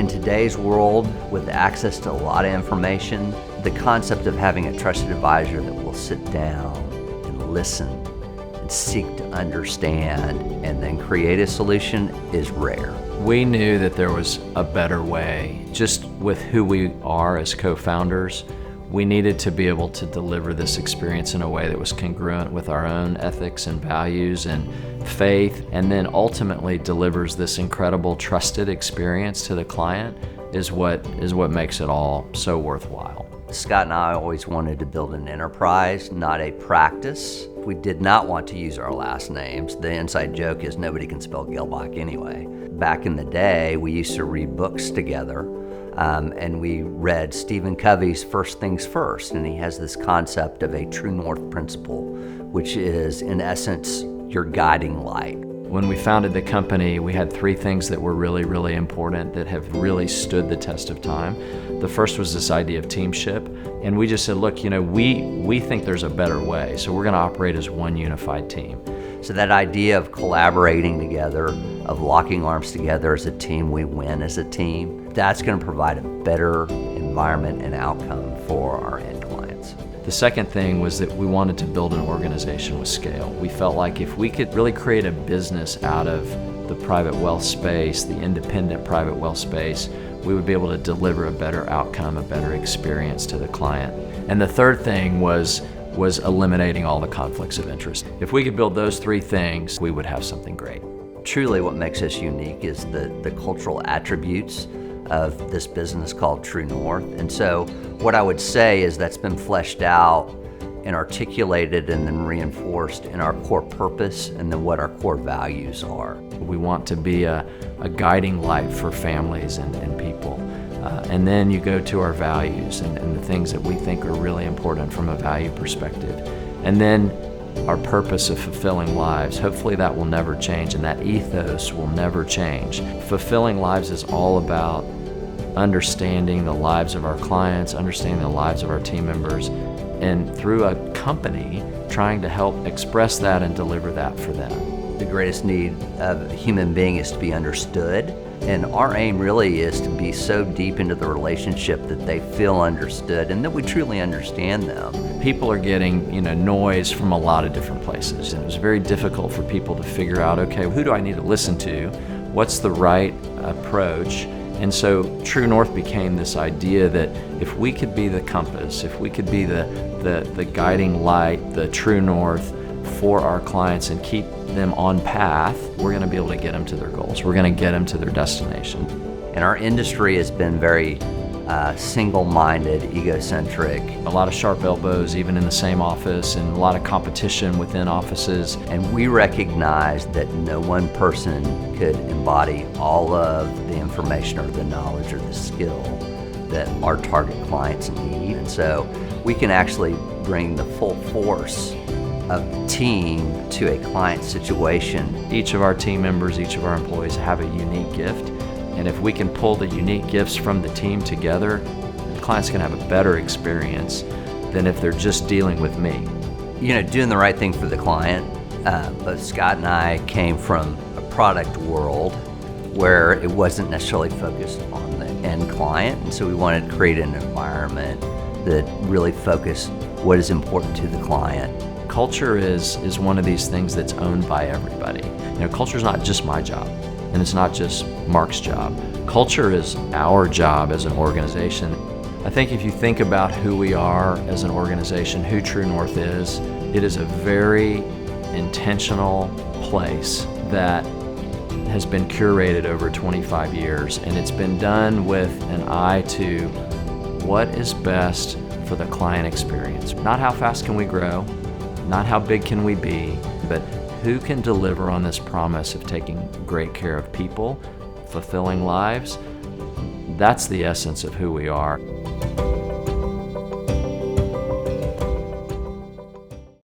In today's world, with access to a lot of information, the concept of having a trusted advisor that will sit down and listen and seek to understand and then create a solution is rare. We knew that there was a better way. Just with who we are as co-founders, we needed to be able to deliver this experience in a way that was congruent with our own ethics and values and faith, and then ultimately delivers this incredible trusted experience to the client is what makes it all so worthwhile. Scott and I always wanted to build an enterprise, not a practice. We did not want to use our last names. The inside joke is nobody can spell Gelbach anyway. Back in the day, we used to read books together, and we read Stephen Covey's First Things First, and he has this concept of a true north principle, which is, in essence, your guiding light. When we founded the company, we had three things that were really, really important that have really stood the test of time. The first was this idea of teamship, and we just said, look, we think there's a better way, so we're gonna operate as one unified team. So that idea of collaborating together, of locking arms together as a team, we win as a team, that's gonna provide a better environment and outcome for our end clients. The second thing was that we wanted to build an organization with scale. We felt like if we could really create a business out of the private wealth space, the independent private wealth space, we would be able to deliver a better outcome, a better experience to the client. And the third thing was eliminating all the conflicts of interest. If we could build those three things, we would have something great. Truly what makes us unique is the cultural attributes of this business called True North. And so what I would say is that's been fleshed out and articulated and then reinforced in our core purpose and then what our core values are. We want to be a guiding light for families and people. And then you go to our values and the things that we think are really important from a value perspective. And then our purpose of fulfilling lives. Hopefully that will never change and that ethos will never change. Fulfilling lives is all about understanding the lives of our clients, understanding the lives of our team members, and through a company trying to help express that and deliver that for them. The greatest need of a human being is to be understood, and our aim really is to be so deep into the relationship that they feel understood and that we truly understand them. People are getting noise from a lot of different places, and it was very difficult for people to figure out, okay, who do I need to listen to? What's the right approach? And so True North became this idea that if we could be the compass, if we could be the guiding light, the true north for our clients and keep them on path, we're going to be able to get them to their goals. We're going to get them to their destination. And our industry has been very single-minded, egocentric. A lot of sharp elbows, even in the same office, and a lot of competition within offices. And we recognize that no one person could embody all of the information or the knowledge or the skill that our target clients need. And so we can actually bring the full force of team to a client situation. Each of our team members, each of our employees have a unique gift. And if we can pull the unique gifts from the team together, the client's gonna have a better experience than if they're just dealing with me. Doing the right thing for the client. Both Scott and I came from a product world where it wasn't necessarily focused on the end client. And so we wanted to create an environment that really focused what is important to the client. Culture is one of these things that's owned by everybody. Culture is not just my job. And it's not just Mark's job. Culture is our job as an organization. I think if you think about who we are as an organization, who True North is, it is a very intentional place that has been curated over 25 years, and it's been done with an eye to what is best for the client experience. Not how fast can we grow, not how big can we be, but who can deliver on this promise of taking great care of people, fulfilling lives? That's the essence of who we are.